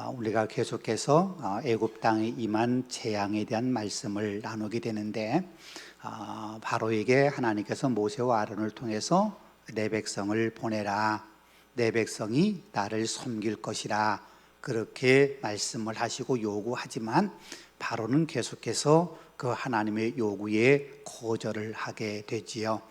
우리가 계속해서 애굽 땅에 임한 재앙에 대한 말씀을 나누게 되는데, 바로에게 하나님께서 모세와 아론을 통해서 내 백성을 보내라, 내 백성이 나를 섬길 것이라 그렇게 말씀을 하시고 요구하지만 바로는 계속해서 그 하나님의 요구에 거절을 하게 되지요.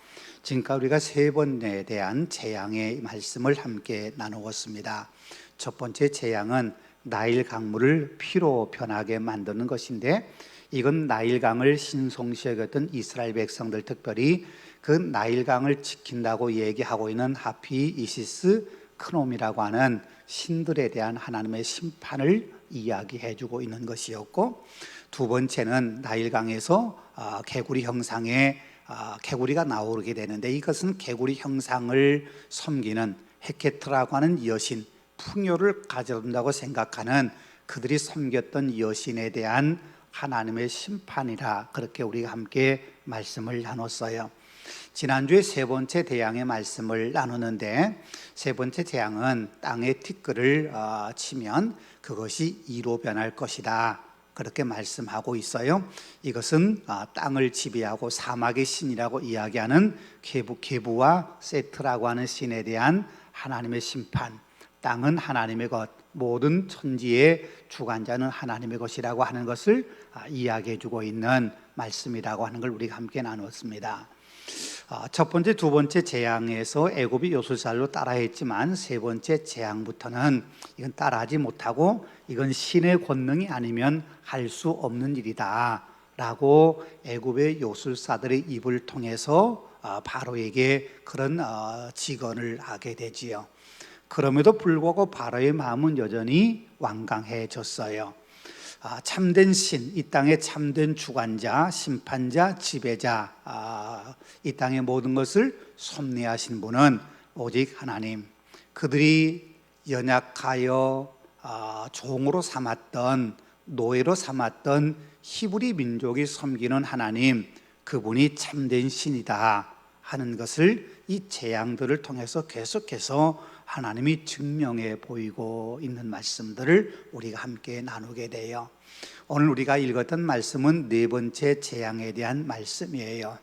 지금까지 우리가 세 번에 대한 재앙의 말씀을 함께 나누었습니다. 첫 번째 재앙은 나일 강물을 피로 변하게 만드는 것인데, 이건 나일강을 신성시 여겼던 이스라엘 백성들, 특별히 그 나일강을 지킨다고 얘기하고 있는 하피, 이시스, 크놈이라고 하는 신들에 대한 하나님의 심판을 이야기해주고 있는 것이었고, 두 번째는 나일강에서 개구리 형상의 개구리가 나오게 되는데, 이것은 개구리 형상을 섬기는 헤케트라고 하는 여신, 풍요를 가져온다고 생각하는 그들이 섬겼던 여신에 대한 하나님의 심판이라 그렇게 우리가 함께 말씀을 나눴어요. 지난주에 세 번째 재앙의 말씀을 나누는데, 세 번째 재앙은 땅에 티끌을 치면 그것이 이로 변할 것이다 그렇게 말씀하고 있어요. 이것은 땅을 지배하고 사막의 신이라고 이야기하는 게부와 세트라고 하는 신에 대한 하나님의 심판, 땅은 하나님의 것, 모든 천지의 주관자는 하나님의 것이라고 하는 것을 이야기해 주고 있는 말씀이라고 하는 걸 우리가 함께 나눴습니다. 첫 번째, 두 번째 재앙에서 애굽이 요술살로 따라했지만 세 번째 재앙부터는 이건 따라하지 못하고 이건 신의 권능이 아니면 할 수 없는 일이다 라고 애굽의 요술사들의 입을 통해서 바로에게 그런 직언을 하게 되지요. 그럼에도 불구하고 바로의 마음은 여전히 완강해졌어요. 참된 신, 이 땅의 참된 주관자, 심판자, 지배자, 이 땅의 모든 것을 섭리하신 분은 오직 하나님. 그들이 연약하여 종으로 삼았던, 노예로 삼았던 히브리 민족이 섬기는 하나님, 그분이 참된 신이다 하는 것을 이 재앙들을 통해서 계속해서 하나님이 증명해 보이고 있는 말씀들을 우리가 함께 나누게 돼요. 오늘 우리가 읽었던 말씀은 네 번째 재앙에 대한 말씀이에요.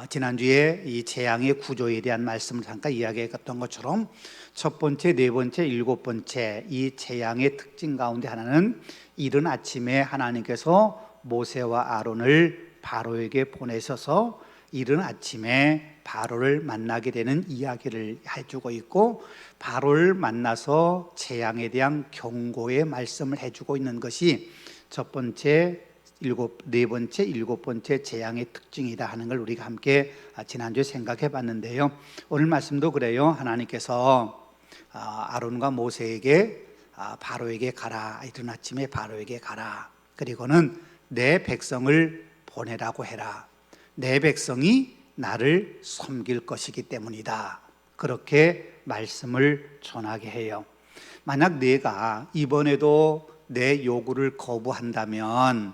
지난주에 이 재앙의 구조에 대한 말씀을 잠깐 이야기했던 것처럼 첫 번째, 네 번째, 일곱 번째 이 재앙의 특징 가운데 하나는 이른 아침에 하나님께서 모세와 아론을 바로에게 보내셔서 이른 아침에 바로를 만나게 되는 이야기를 해주고 있고, 바로를 만나서 재앙에 대한 경고의 말씀을 해주고 있는 것이 첫 번째, 네 번째, 일곱 번째 재앙의 특징이다 하는 걸 우리가 함께 지난주에 생각해 봤는데요. 오늘 말씀도 그래요. 하나님께서 아론과 모세에게 바로에게 가라, 이른 아침에 바로에게 가라, 그리고는 내 백성을 보내라고 해라, 내 백성이 나를 섬길 것이기 때문이다 그렇게 말씀을 전하게 해요. 만약 내가 이번에도 내 요구를 거부한다면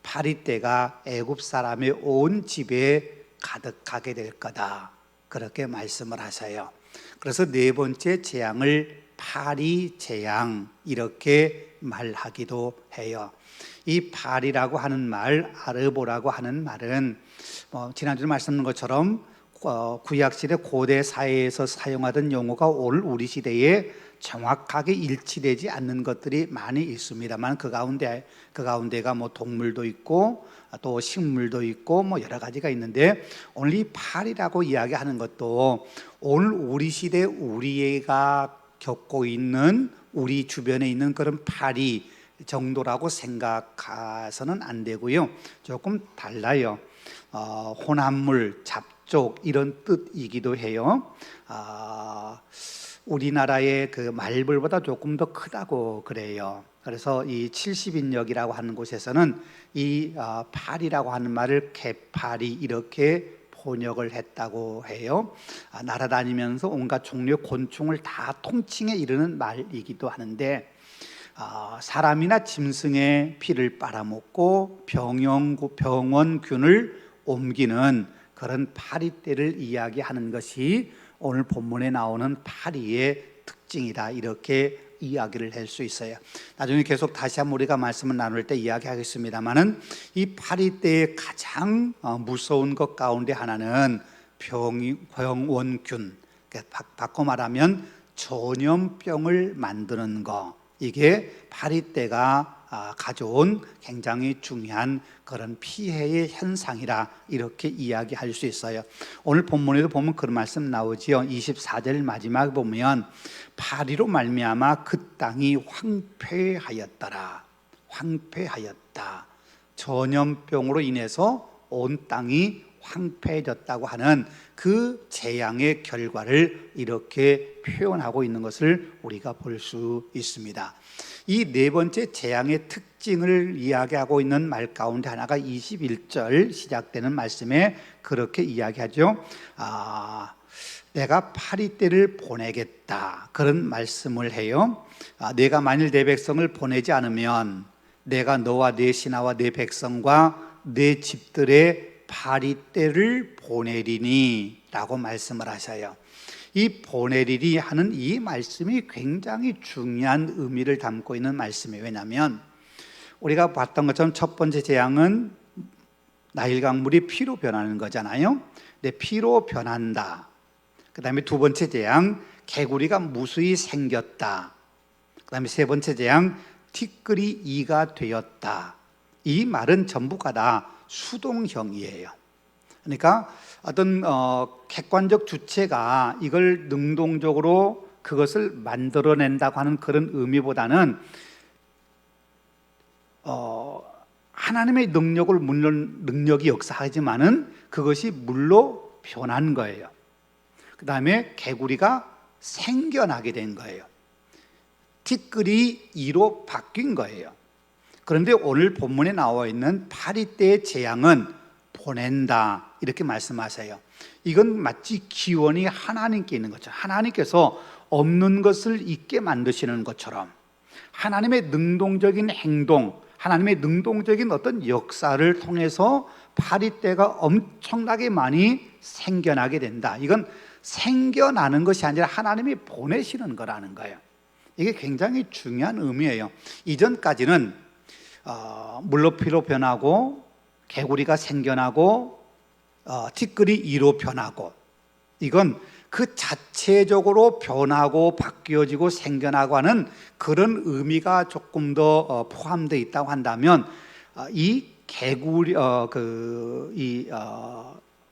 파리떼가 애굽 사람의 온 집에 가득하게 될 거다 그렇게 말씀을 하셔요. 그래서 네 번째 재앙을 파리 재앙 이렇게 말하기도 해요. 이 파리라고 하는 말, 아르보라고 하는 말은 지난주에 말씀드린 것처럼 구약시대 고대 사회에서 사용하던 용어가 오늘 우리 시대에 정확하게 일치되지 않는 것들이 많이 있습니다만, 그 가운데가 동물도 있고 또 식물도 있고 여러 가지가 있는데, 오늘 이 파리라고 이야기하는 것도 오늘 우리 시대 우리가 겪고 있는, 우리 주변에 있는 그런 파리 정도라고 생각해서는 안 되고요. 조금 달라요. 혼합물, 잡족 이런 뜻이기도 해요. 우리나라의 그 말벌보다 조금 더 크다고 그래요. 그래서 이 70인역이라고 하는 곳에서는 이 파리라고 하는 말을 개파리 이렇게 번역을 했다고 해요. 날아다니면서 온갖 종류의 곤충을 다 통칭해 이르는 말이기도 하는데, 사람이나 짐승의 피를 빨아먹고 병원균을 옮기는 그런 파리떼를 이야기하는 것이 오늘 본문에 나오는 파리의 특징이다 이렇게 이야기를 할 수 있어요. 나중에 계속 다시 한번 우리가 말씀을 나눌 때 이야기하겠습니다만은 이 파리떼의 가장 무서운 것 가운데 하나는 병원균, 바꿔 말하면 전염병을 만드는 거, 이게 파리떼가 가져온 굉장히 중요한 그런 피해의 현상이라 이렇게 이야기할 수 있어요. 오늘 본문에도 보면 그런 말씀 나오지요. 24절 마지막에 보면 파리로 말미암아 그 땅이 황폐하였더라. 황폐하였다. 전염병으로 인해서 온 땅이 황폐해졌다고 하는 그 재앙의 결과를 이렇게 표현하고 있는 것을 우리가 볼 수 있습니다. 이 네 번째 재앙의 특징을 이야기하고 있는 말 가운데 하나가 21절 시작되는 말씀에 그렇게 이야기하죠. 내가 파리떼를 보내겠다, 그런 말씀을 해요. 내가 만일 내 백성을 보내지 않으면 내가 너와 내 신하와 내 백성과 내 집들의 파리떼를 보내리니 라고 말씀을 하셔요. 이 보내리니 하는 이 말씀이 굉장히 중요한 의미를 담고 있는 말씀이에요. 왜냐하면 우리가 봤던 것처럼 첫 번째 재앙은 나일강물이 피로 변하는 거잖아요. 근데 피로 변한다. 그 다음에 두 번째 재앙, 개구리가 무수히 생겼다. 그 다음에 세 번째 재앙, 티끌이 이가 되었다. 이 말은 전부가 다 수동형이에요. 그러니까 어떤 객관적 주체가 이걸 능동적으로 그것을 만들어낸다고 하는 그런 의미보다는 하나님의 능력을, 물론 능력이 역사하지만은 그것이 물로 변한 거예요. 그 다음에 개구리가 생겨나게 된 거예요. 티끌이 이로 바뀐 거예요. 그런데 오늘 본문에 나와 있는 파리떼의 재앙은 보낸다, 이렇게 말씀하세요. 이건 마치 기원이 하나님께 있는 것처럼, 하나님께서 없는 것을 있게 만드시는 것처럼 하나님의 능동적인 행동, 하나님의 능동적인 어떤 역사를 통해서 파리떼가 엄청나게 많이 생겨나게 된다. 이건 생겨나는 것이 아니라 하나님이 보내시는 거라는 거예요. 이게 굉장히 중요한 의미예요. 이전까지는 물로 피로 변하고 개구리가 생겨나고 티끌이 이로 변하고, 이건 그 자체적으로 변하고 바뀌어지고 생겨나고 하는 그런 의미가 조금 더 포함되어 있다고 한다면, 이 개구리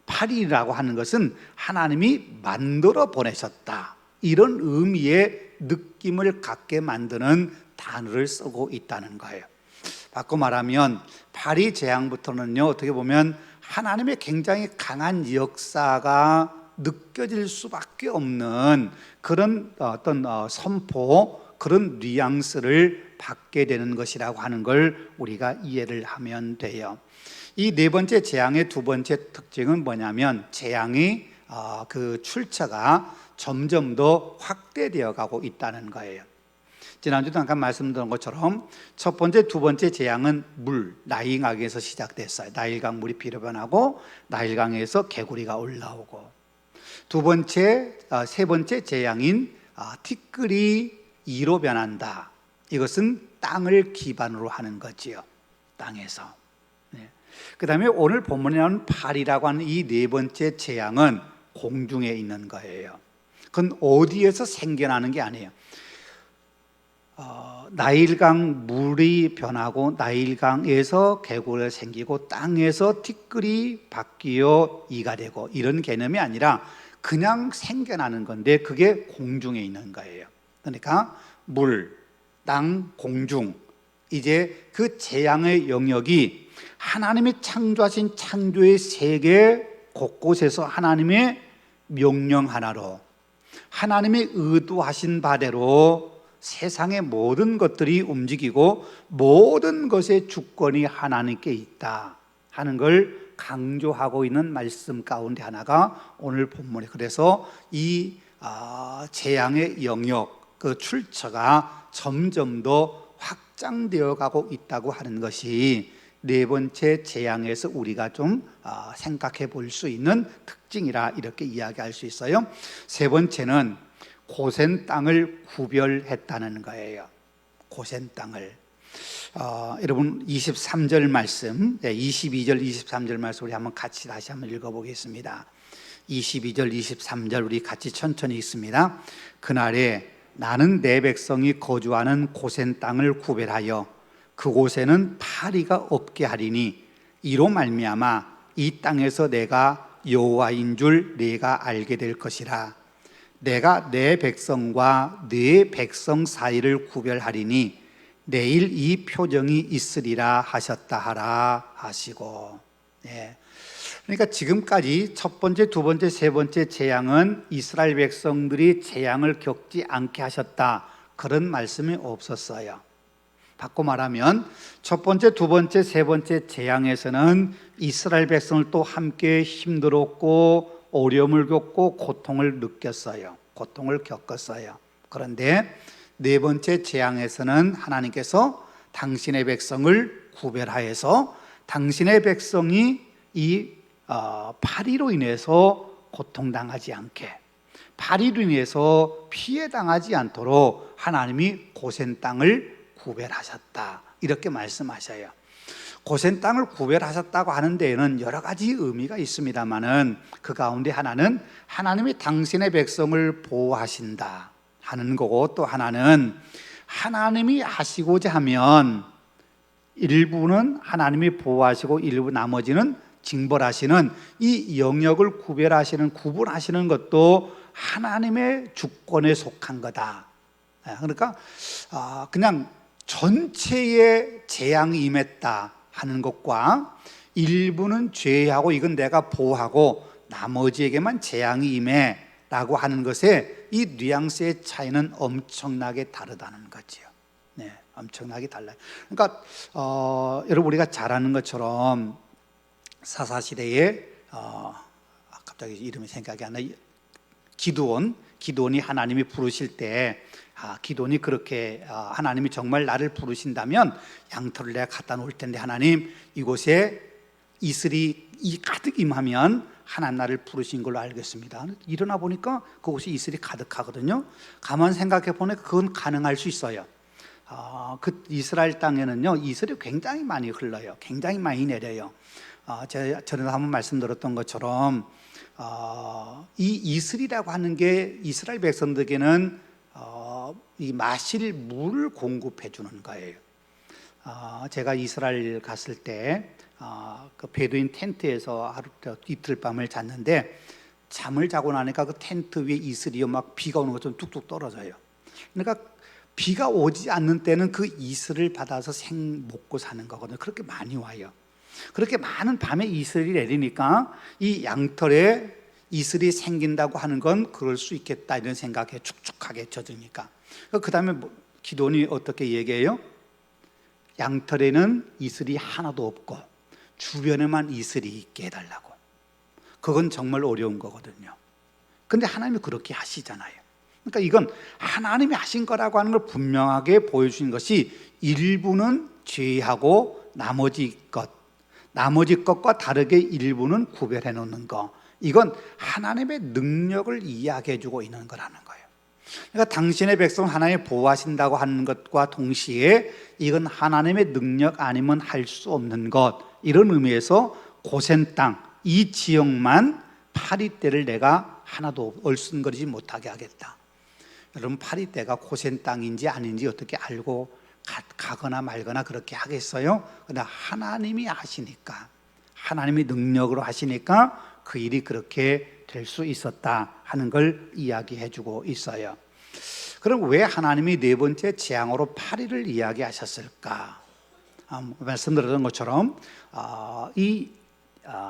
파리라고 하는 것은 하나님이 만들어 보내셨다, 이런 의미의 느낌을 갖게 만드는 단어를 쓰고 있다는 거예요. 바꿔 말하면 파리 재앙부터는요, 어떻게 보면 하나님의 굉장히 강한 역사가 느껴질 수밖에 없는 그런 어떤 선포, 그런 뉘앙스를 받게 되는 것이라고 하는 걸 우리가 이해를 하면 돼요. 이 네 번째 재앙의 두 번째 특징은 뭐냐면, 재앙이 그 출처가 점점 더 확대되어 가고 있다는 거예요. 지난주도 잠깐 말씀드린 것처럼 첫 번째, 두 번째 재앙은 물, 나일강에서 시작됐어요. 나일강 물이 피로 변하고 나일강에서 개구리가 올라오고, 두 번째, 세 번째 재앙인 티끌이 이로 변한다. 이것은 땅을 기반으로 하는 거지요. 땅에서. 그 다음에 오늘 본문에 나오는 파리라고 하는 이 네 번째 재앙은 공중에 있는 거예요. 그건 어디에서 생겨나는 게 아니에요. 나일강 물이 변하고 나일강에서 개구리가 생기고 땅에서 티끌이 바뀌어 이가 되고, 이런 개념이 아니라 그냥 생겨나는 건데 그게 공중에 있는 거예요. 그러니까 물, 땅, 공중, 이제 그 재앙의 영역이 하나님이 창조하신 창조의 세계 곳곳에서 하나님의 명령 하나로, 하나님의 의도하신 바대로 세상의 모든 것들이 움직이고 모든 것의 주권이 하나님께 있다 하는 걸 강조하고 있는 말씀 가운데 하나가 오늘 본문에, 그래서 이 재앙의 영역, 그 출처가 점점 더 확장되어 가고 있다고 하는 것이 네 번째 재앙에서 우리가 좀 생각해 볼 수 있는 특징이라 이렇게 이야기할 수 있어요. 세 번째는 고센 땅을 구별했다는 거예요. 고센 땅을. 여러분 23절 말씀, 22절, 23절 말씀 우리 한번 같이 다시 한번 읽어보겠습니다. 22절, 23절 우리 같이 천천히 읽습니다. 그날에 나는 내 백성이 거주하는 고센 땅을 구별하여 그곳에는 파리가 없게 하리니 이로 말미암아 이 땅에서 내가 여호와인 줄 네가 알게 될 것이라. 내가 내 백성과 네 백성 사이를 구별하리니 내일 이 표정이 있으리라 하셨다 하라 하시고. 그러니까 지금까지 첫 번째, 두 번째, 세 번째 재앙은 이스라엘 백성들이 재앙을 겪지 않게 하셨다, 그런 말씀이 없었어요. 바꿔 말하면 첫 번째, 두 번째, 세 번째 재앙에서는 이스라엘 백성을 또 함께 힘들었고 어려움을 겪고 고통을 느꼈어요. 고통을 겪었어요. 그런데 네 번째 재앙에서는 하나님께서 당신의 백성을 구별하여서 당신의 백성이 이 파리로 인해서 고통당하지 않게, 파리로 인해서 피해당하지 않도록 하나님이 고센 땅을 구별하셨다, 이렇게 말씀하셔요. 고센 땅을 구별하셨다고 하는 데에는 여러 가지 의미가 있습니다만은 그 가운데 하나는 하나님이 당신의 백성을 보호하신다 하는 거고, 또 하나는 하나님이 하시고자 하면 일부는 하나님이 보호하시고 일부 나머지는 징벌하시는 이 영역을 구분하시는 것도 하나님의 주권에 속한 거다. 그러니까 그냥 전체의 재앙이 임했다 하는 것과 일부는 죄하고 이건 내가 보호하고 나머지에게만 재앙이 임해 라고 하는 것에 이 뉘앙스의 차이는 엄청나게 다르다는 거죠. 엄청나게 달라요. 그러니까 여러분 우리가 잘 아는 것처럼 사사시대에 갑자기 이름이 생각이 안 나요. 기드온이 하나님이 부르실 때 기드온이 그렇게 하나님이 정말 나를 부르신다면 양털을 내가 갖다 놓을 텐데 하나님 이곳에 이슬이 가득 임하면 하나님 나를 부르신 걸로 알겠습니다. 일어나 보니까 그곳에 이슬이 가득하거든요. 가만 생각해 보니까 그건 가능할 수 있어요. 그 이스라엘 땅에는요 이슬이 굉장히 많이 흘러요. 굉장히 많이 내려요. 제가 전에 한번 말씀드렸던 것처럼 이 이슬이라고 하는 게 이스라엘 백성들에게는 이 마실 물을 공급해 주는 거예요. 제가 이스라엘 갔을 때 그 베두인 텐트에서 이틀 밤을 잤는데 잠을 자고 나니까 그 텐트 위에 이슬이 막 비가 오는 것처럼 뚝뚝 떨어져요. 그러니까 비가 오지 않는 때는 그 이슬을 받아서 먹고 사는 거거든요. 그렇게 많이 와요. 그렇게 많은 밤에 이슬이 내리니까 이 양털에 이슬이 생긴다고 하는 건 그럴 수 있겠다 이런 생각에 축축하게 젖으니까. 그 다음에 기드온이 어떻게 얘기해요? 양털에는 이슬이 하나도 없고 주변에만 이슬이 있게 해달라고. 그건 정말 어려운 거거든요. 근데 하나님이 그렇게 하시잖아요. 그러니까 이건 하나님이 하신 거라고 하는 걸 분명하게 보여주신 것이 일부는 죄하고 나머지 것과 다르게 일부는 구별해 놓는 거, 이건 하나님의 능력을 이야기해 주고 있는 거라는 거예요. 그러니까 당신의 백성 하나님 보호하신다고 하는 것과 동시에 이건 하나님의 능력 아니면 할 수 없는 것, 이런 의미에서 고센 땅, 이 지역만 파리떼를 내가 하나도 얼씬거리지 못하게 하겠다. 여러분 파리떼가 고센 땅인지 아닌지 어떻게 알고 가거나 말거나 그렇게 하겠어요? 그러나 하나님이 하시니까, 하나님이 능력으로 하시니까 그 일이 그렇게 될 수 있었다 하는 걸 이야기해 주고 있어요. 그럼 왜 하나님이 네 번째 재앙으로 파리를 이야기하셨을까? 말씀드렸던 것처럼 이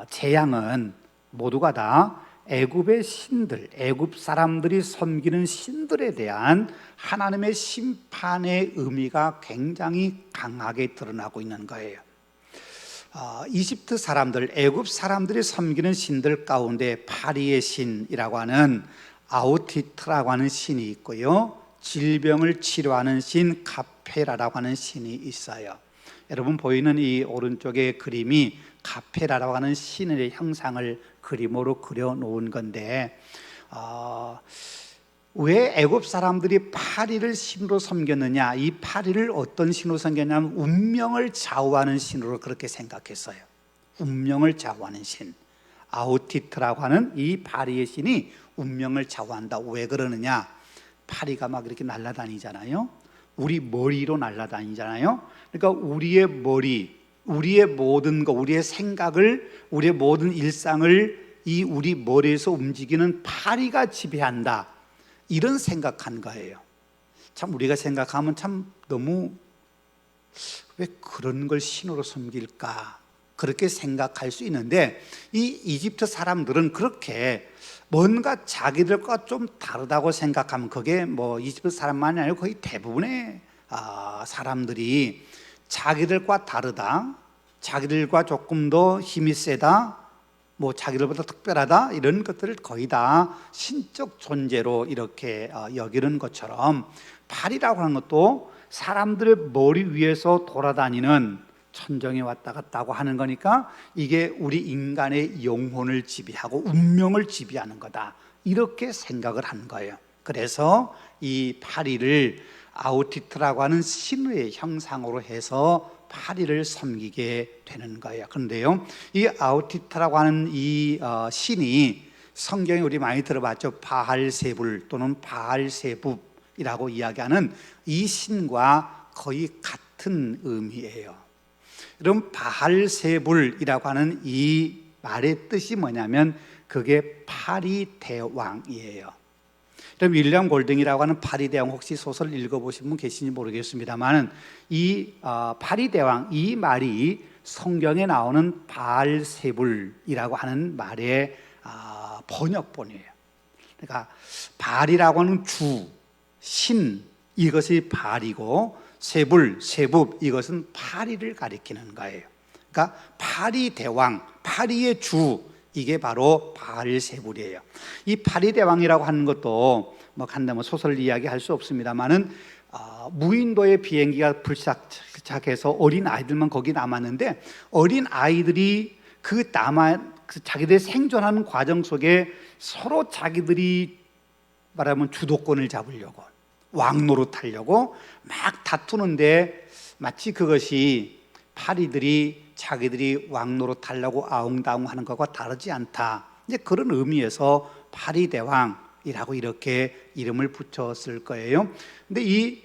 재앙은 모두가 다 애굽의 신들, 애굽 사람들이 섬기는 신들에 대한 하나님의 심판의 의미가 굉장히 강하게 드러나고 있는 거예요. 이집트 사람들, 애굽 사람들이 섬기는 신들 가운데 파리의 신이라고 하는 아우티트라고 하는 신이 있고요, 질병을 치료하는 신 카페라라고 하는 신이 있어요. 여러분 보이는 이 오른쪽의 그림이 카페라라고 하는 신의 형상을 그림으로 그려 놓은 건데 왜 애굽 사람들이 파리를 신으로 섬겼느냐? 이 파리를 어떤 신으로 섬겼냐면 운명을 좌우하는 신으로 그렇게 생각했어요. 운명을 좌우하는 신, 아우티트라고 하는 이 파리의 신이 운명을 좌우한다. 왜 그러느냐? 파리가 막 이렇게 날아다니잖아요. 우리 머리로 날아다니잖아요. 그러니까 우리의 머리, 우리의 모든 것, 우리의 생각을, 우리의 모든 일상을 이 우리 머리에서 움직이는 파리가 지배한다. 이런 생각한 거예요. 참 우리가 생각하면 참 너무 왜 그런 걸 신으로 섬길까? 그렇게 생각할 수 있는데 이 이집트 사람들은 그렇게 뭔가 자기들과 좀 다르다고 생각하면 그게 뭐 이집트 사람만이 아니고 거의 대부분의 사람들이 자기들과 다르다, 자기들과 조금 더 힘이 세다, 뭐 자기들보다 특별하다 이런 것들을 거의 다 신적 존재로 이렇게 여기는 것처럼 파리라고 하는 것도 사람들의 머리 위에서 돌아다니는 천정에 왔다 갔다 하고 하는 거니까 이게 우리 인간의 영혼을 지배하고 운명을 지배하는 거다 이렇게 생각을 한 거예요. 그래서 이 파리를 아우티트라고 하는 신의 형상으로 해서 파리를 섬기게 되는 거예요. 그런데요, 이 아우티트라고 하는 이 신이 성경에 우리 많이 들어봤죠. 바알세불 또는 바알세붑이라고 이야기하는 이 신과 거의 같은 의미예요. 여러분, 바알세불이라고 하는 이 말의 뜻이 뭐냐면 그게 파리대왕이에요. 그럼 윌리엄 골딩이라고 하는 파리대왕 혹시 소설 읽어보신 분 계신지 모르겠습니다만 이 파리대왕 이 말이 성경에 나오는 바알세불이라고 하는 말의 번역본이에요. 그러니까 바알이라고 하는 주, 신 이것이 바알이고 세불, 세붑 이것은 파리를 가리키는 거예요. 그러니까 파리대왕, 파리의 주 이게 바로 바알세불이에요. 이 파리대왕이라고 하는 것도 뭐 간다면 소설 이야기 할 수 없습니다만은 무인도의 비행기가 불착해서 어린 아이들만 거기 남았는데 어린 아이들이 자기들이 생존하는 과정 속에 서로 자기들이 말하면 주도권을 잡으려고 왕노릇하려고 막 다투는데 마치 그것이 파리들이 자기들이 왕노릇하려고 아웅다웅하는 것과 다르지 않다. 이제 그런 의미에서 파리대왕이라고 이렇게 이름을 붙였을 거예요. 근데 이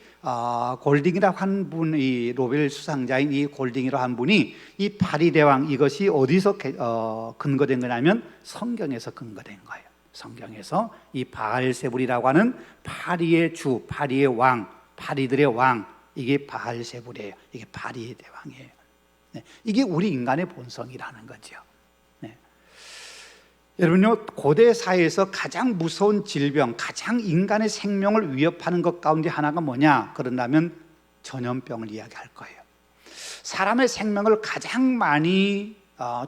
골딩이라고 한 분이 노벨 수상자인 이 골딩이라고 한 분이 이 파리대왕 이것이 어디서 근거된 거냐면 성경에서 근거된 거예요. 성경에서 이 바알세불이라고 하는 파리의 주, 파리의 왕, 파리들의 왕 이게 바알세불이에요. 이게 파리의 대왕이에요. 네, 이게 우리 인간의 본성이라는 거죠. 네. 여러분요, 고대 사회에서 가장 무서운 질병, 가장 인간의 생명을 위협하는 것 가운데 하나가 뭐냐? 그런다면 전염병을 이야기할 거예요. 사람의 생명을 가장 많이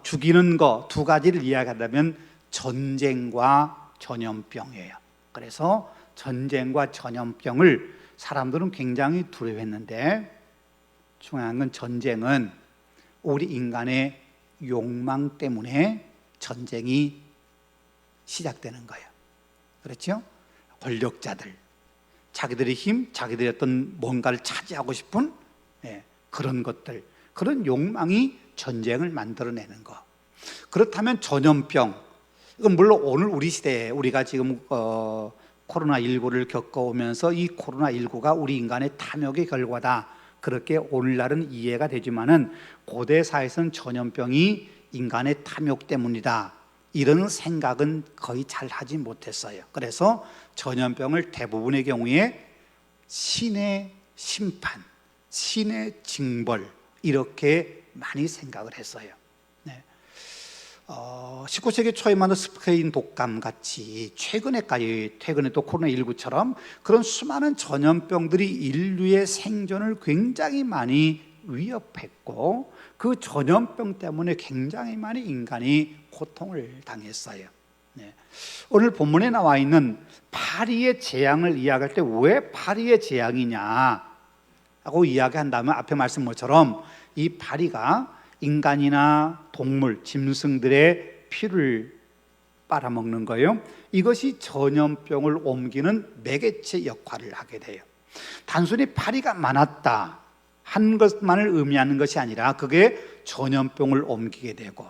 죽이는 것 두 가지를 이야기한다면 전쟁과 전염병이에요. 그래서 전쟁과 전염병을 사람들은 굉장히 두려워했는데 중요한 건 전쟁은 우리 인간의 욕망 때문에 전쟁이 시작되는 거예요. 그렇죠? 권력자들, 자기들의 힘, 자기들의 어떤 뭔가를 차지하고 싶은 그런 것들, 그런 욕망이 전쟁을 만들어내는 거. 그렇다면 전염병, 이건 물론 오늘 우리 시대에 우리가 지금 코로나19를 겪어오면서 이 코로나19가 우리 인간의 탐욕의 결과다. 그렇게 오늘날은 이해가 되지만은 고대 사회에서는 전염병이 인간의 탐욕 때문이다. 이런 생각은 거의 잘 하지 못했어요. 그래서 전염병을 대부분의 경우에 신의 심판, 신의 징벌 이렇게 많이 생각을 했어요. 19세기 초에 만든 스페인 독감 같이 최근에 또 코로나19처럼 그런 수많은 전염병들이 인류의 생존을 굉장히 많이 위협했고 그 전염병 때문에 굉장히 많은 인간이 고통을 당했어요. 오늘 본문에 나와 있는 파리의 재앙을 이야기할 때 왜 파리의 재앙이냐 하고 이야기한다면 앞에 말씀 것처럼 이 파리가 인간이나 동물, 짐승들의 피를 빨아먹는 거예요. 이것이 전염병을 옮기는 매개체 역할을 하게 돼요. 단순히 파리가 많았다 한 것만을 의미하는 것이 아니라 그게 전염병을 옮기게 되고,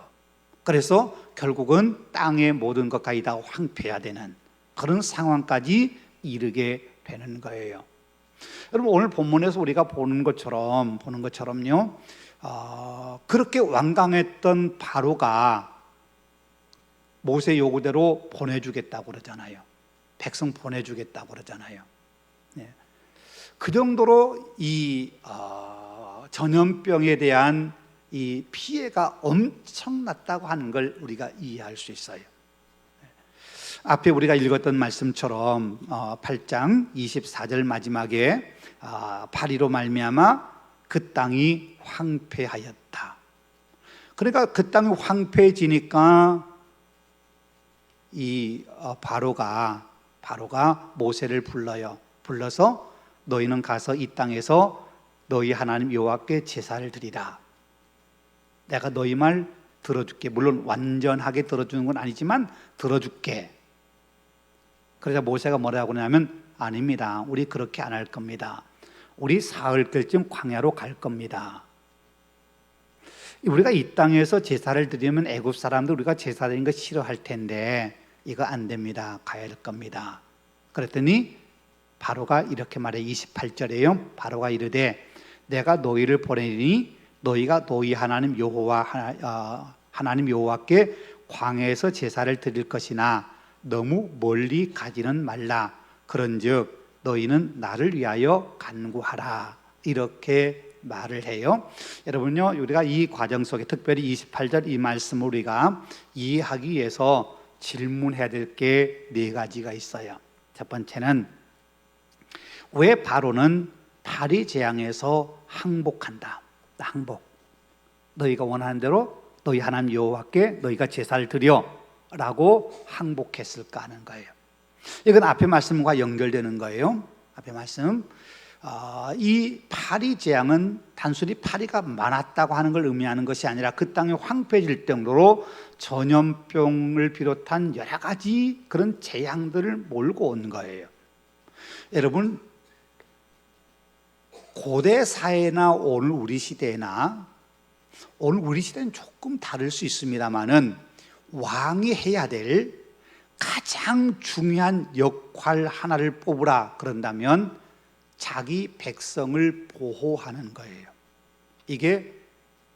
그래서 결국은 땅의 모든 것까지 다 황폐해야 되는 그런 상황까지 이르게 되는 거예요. 여러분, 오늘 본문에서 우리가 보는 것처럼요, 그렇게 완강했던 바로가 모세 요구대로 보내주겠다고 그러잖아요. 백성 보내주겠다고 그러잖아요. 그 정도로 이 전염병에 대한 이 피해가 엄청났다고 하는 걸 우리가 이해할 수 있어요. 앞에 우리가 읽었던 말씀처럼 8장 24절 마지막에 파리로 말미암아 그 땅이 황폐하였다. 그러니까 그 땅이 황폐해지니까 이 바로가 모세를 불러서 너희는 가서 이 땅에서 너희 하나님 여호와께 제사를 드리라. 내가 너희 말 들어줄게. 물론 완전하게 들어주는 건 아니지만 들어줄게. 그래서 모세가 뭐라고 하냐면, 아닙니다. 우리 그렇게 안 할 겁니다. 우리 사흘쯤 광야로 갈 겁니다. 우리가 이 땅에서 제사를 드리면 애굽 사람들 우리가 제사 드리는 거 싫어할 텐데 이거 안 됩니다. 가야 할 겁니다. 그랬더니 바로가 이렇게 말해. 28절에요. 바로가 이르되 내가 너희를 보내니 너희가 너희 하나님 여호와께 광야에서 제사를 드릴 것이나 너무 멀리 가지는 말라. 그런즉 너희는 나를 위하여 간구하라. 이렇게 말을 해요. 여러분요, 우리가 이 과정 속에 특별히 28절 이 말씀을 우리가 이해하기 위해서 질문해야 될 게 네 가지가 있어요. 첫 번째는 왜 바로는 파리 재앙에서 항복한다. 항복. 너희가 원하는 대로 너희 하나님 여호와께 너희가 제사를 드려 라고 항복했을까 하는 거예요. 이건 앞의 말씀과 연결되는 거예요. 앞의 말씀, 이 파리 재앙은 단순히 파리가 많았다고 하는 걸 의미하는 것이 아니라 그 땅이 황폐해질 정도로 전염병을 비롯한 여러 가지 그런 재앙들을 몰고 온 거예요. 여러분, 고대 사회나 오늘 우리 시대는 조금 다를 수 있습니다만은 왕이 해야 될 가장 중요한 역할 하나를 뽑으라 그런다면 자기 백성을 보호하는 거예요. 이게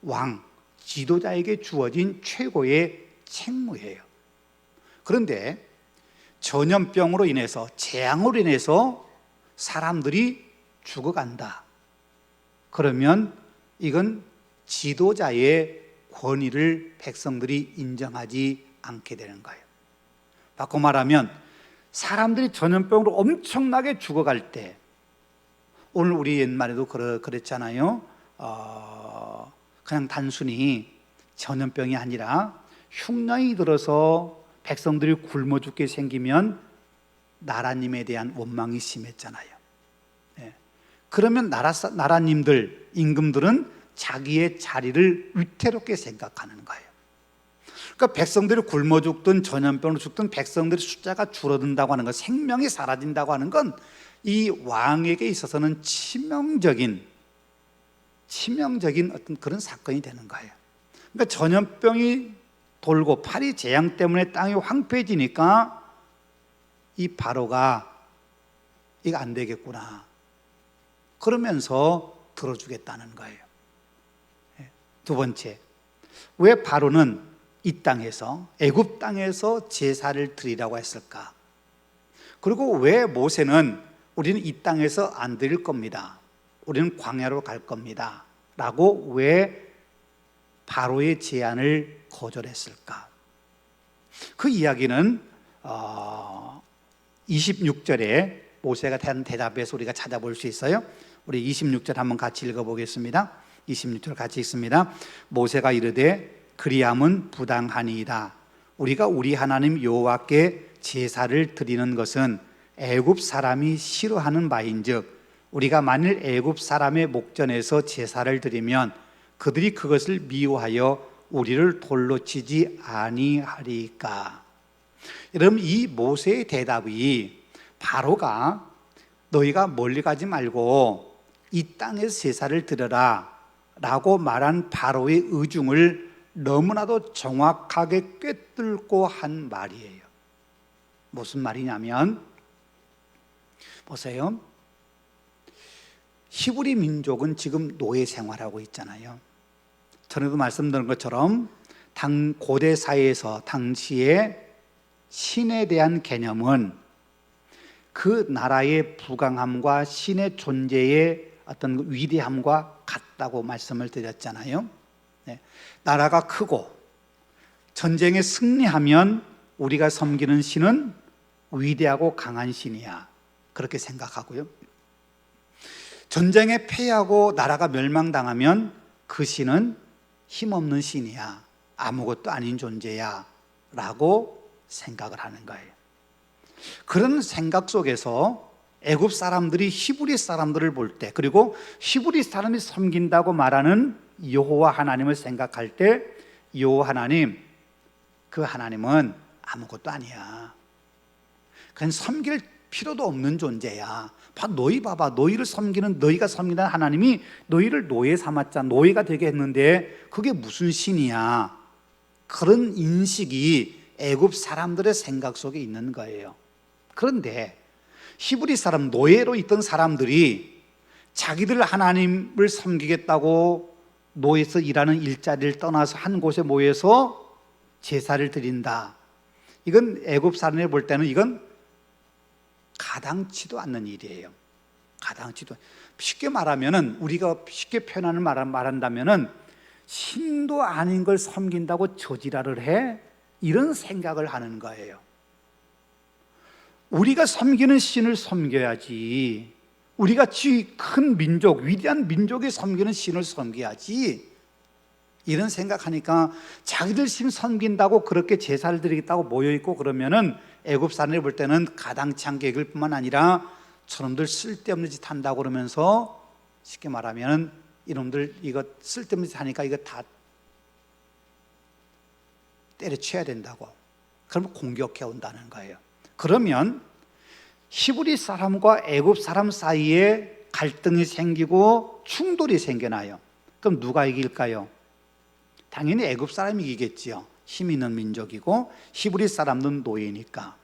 왕, 지도자에게 주어진 최고의 책무예요. 그런데 전염병으로 인해서, 재앙으로 인해서 사람들이 죽어간다. 그러면 이건 지도자의 권위를 백성들이 인정하지 않게 되는 거예요. 바꿔 말하면 사람들이 전염병으로 엄청나게 죽어갈 때, 오늘 우리 옛말에도 그랬잖아요. 그냥 단순히 전염병이 아니라 흉년이 들어서 백성들이 굶어 죽게 생기면 나라님에 대한 원망이 심했잖아요. 그러면 나라님들, 임금들은 자기의 자리를 위태롭게 생각하는 거예요. 그러니까 백성들이 굶어 죽든 전염병으로 죽든 백성들의 숫자가 줄어든다고 하는 것, 생명이 사라진다고 하는 건 이 왕에게 있어서는 치명적인 어떤 그런 사건이 되는 거예요. 그러니까 전염병이 돌고 파리 재앙 때문에 땅이 황폐해지니까 이 바로가 이거 안 되겠구나 그러면서 들어주겠다는 거예요. 두 번째, 왜 바로는 이 땅에서, 애굽 땅에서 제사를 드리라고 했을까? 그리고 왜 모세는 우리는 이 땅에서 안 드릴 겁니다, 우리는 광야로 갈 겁니다 라고 왜 바로의 제안을 거절했을까? 그 이야기는 26절에 모세가 한 대답에서 우리가 찾아볼 수 있어요. 우리 26절 한번 같이 읽어보겠습니다. 26절 같이 읽습니다. 모세가 이르되 그리함은 부당하니이다. 우리가 우리 하나님 여호와께 제사를 드리는 것은 애굽 사람이 싫어하는 바인즉 우리가 만일 애굽 사람의 목전에서 제사를 드리면 그들이 그것을 미워하여 우리를 돌로 치지 아니하리까. 여러분, 이 모세의 대답이 바로가 너희가 멀리 가지 말고 이 땅에서 제사를 드려라 라고 말한 바로의 의중을 너무나도 정확하게 꿰뚫고 한 말이에요. 무슨 말이냐면, 보세요. 히브리 민족은 지금 노예 생활하고 있잖아요. 전에도 말씀드린 것처럼 고대 사회에서 당시에 신에 대한 개념은 그 나라의 부강함과 신의 존재의 어떤 위대함과 같다고 말씀을 드렸잖아요. 네. 나라가 크고 전쟁에 승리하면 우리가 섬기는 신은 위대하고 강한 신이야, 그렇게 생각하고요. 전쟁에 패하고 나라가 멸망당하면 그 신은 힘없는 신이야, 아무것도 아닌 존재야 라고 생각을 하는 거예요. 그런 생각 속에서 애굽 사람들이 히브리 사람들을 볼 때, 그리고 히브리 사람이 섬긴다고 말하는 여호와 하나님을 생각할 때, 여호와 하나님, 그 하나님은 아무것도 아니야, 그냥 섬길 필요도 없는 존재야. 너희 봐봐, 너희가 섬기는 하나님이 너희를 노예 삼았잖아, 노예가 되게 했는데 그게 무슨 신이야. 그런 인식이 애굽 사람들의 생각 속에 있는 거예요. 그런데 히브리 사람, 노예로 있던 사람들이 자기들 하나님을 섬기겠다고 노예에서 일하는 일자리를 떠나서 한 곳에 모여서 제사를 드린다. 이건 애굽 사람이 볼 때는 이건 가당치도 않는 일이에요. 가당치도. 쉽게 말하면은, 우리가 쉽게 표현하는 말한다면은, 신도 아닌 걸 섬긴다고 저지랄을 해? 이런 생각을 하는 거예요. 우리가 섬기는 신을 섬겨야지. 우리가 큰 민족, 위대한 민족이 섬기는 신을 섬겨야지. 이런 생각하니까 자기들 신 섬긴다고 그렇게 제사를 드리겠다고 모여있고 그러면은 애굽 사람들이 볼 때는 가당치 않게 여길 뿐만 아니라 저놈들 쓸데없는 짓 한다고 그러면서, 쉽게 말하면 이놈들 이거 쓸데없는 짓 하니까 이거 다 때려쳐야 된다고, 그러면 공격해 온다는 거예요. 그러면 히브리 사람과 애굽 사람 사이에 갈등이 생기고 충돌이 생겨나요. 그럼 누가 이길까요? 당연히 애굽 사람이 이기겠지요. 힘 있는 민족이고 히브리 사람은 노예니까.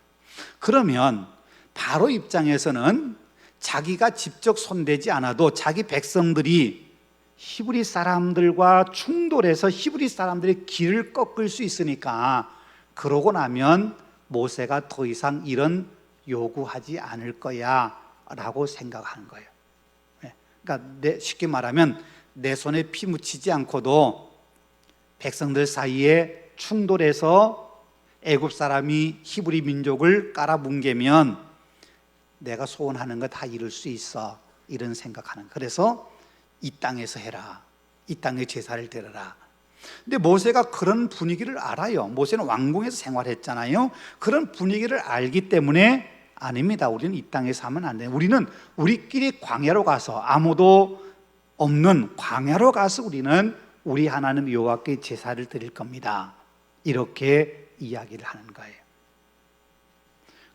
그러면 바로 입장에서는 자기가 직접 손대지 않아도 자기 백성들이 히브리 사람들과 충돌해서 히브리 사람들의 길을 꺾을 수 있으니까, 그러고 나면 모세가 더 이상 이런 요구하지 않을 거야 라고 생각하는 거예요. 그러니까 쉽게 말하면 내 손에 피 묻히지 않고도 백성들 사이에 충돌해서 애굽 사람이 히브리 민족을 깔아뭉개면 내가 소원하는 거 다 이룰 수 있어, 이런 생각하는 거예요. 그래서 이 땅에서 해라, 이 땅에 제사를 드려라. 근데 모세가 그런 분위기를 알아요. 모세는 왕궁에서 생활했잖아요. 그런 분위기를 알기 때문에, 아닙니다, 우리는 이 땅에서 하면 안 돼요. 우리는 우리끼리 광야로 가서, 아무도 없는 광야로 가서 우리는 우리 하나님 여호와께 제사를 드릴 겁니다, 이렇게 이야기를 하는 거예요.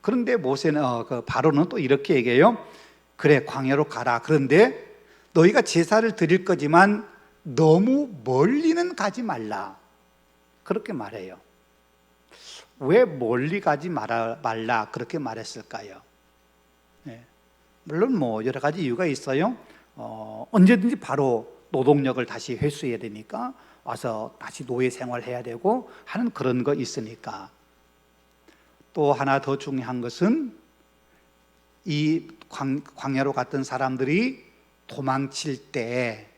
그런데 모세는 바로는 또 이렇게 얘기해요. 그래, 광야로 가라. 그런데 너희가 제사를 드릴 거지만 너무 멀리는 가지 말라, 그렇게 말해요. 왜 멀리 가지 말라 그렇게 말했을까요? 물론 여러 가지 이유가 있어요. 언제든지 바로 노동력을 다시 회수해야 되니까, 와서 다시 노예 생활해야 되고 하는 그런 거 있으니까. 또 하나 더 중요한 것은, 이 광야로 갔던 사람들이 도망칠 때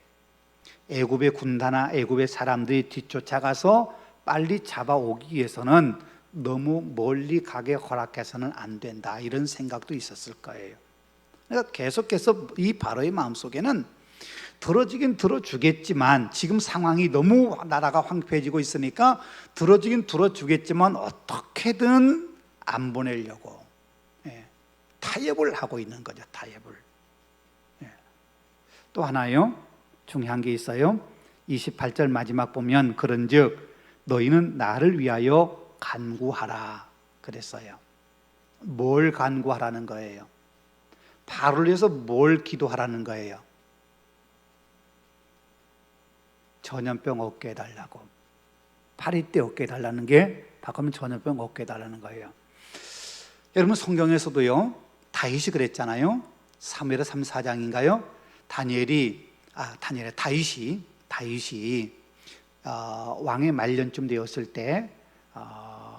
애굽의 군대나 애굽의 사람들이 뒤쫓아가서 빨리 잡아오기 위해서는 너무 멀리 가게 허락해서는 안 된다, 이런 생각도 있었을 거예요. 그러니까 계속해서 이 바로의 마음속에는 들어주긴 들어주겠지만, 지금 상황이 너무 나라가 황폐해지고 있으니까 들어주긴 들어주겠지만 어떻게든 안 보내려고 타협을 하고 있는 거죠. 타협을. 또 하나요, 중요한 게 있어요. 28절 마지막 보면, 그런즉 너희는 나를 위하여 간구하라, 그랬어요. 뭘 간구하라는 거예요? 바로를 위해서 뭘 기도하라는 거예요? 전염병 없게 해달라고. 파리떼 없게 해달라는 게 바꾸면 전염병 없게 해달라는 거예요. 여러분 성경에서도요, 다윗이 그랬잖아요. 사무엘하 3, 4장인가요? 다윗이 왕의 말년쯤 되었을 때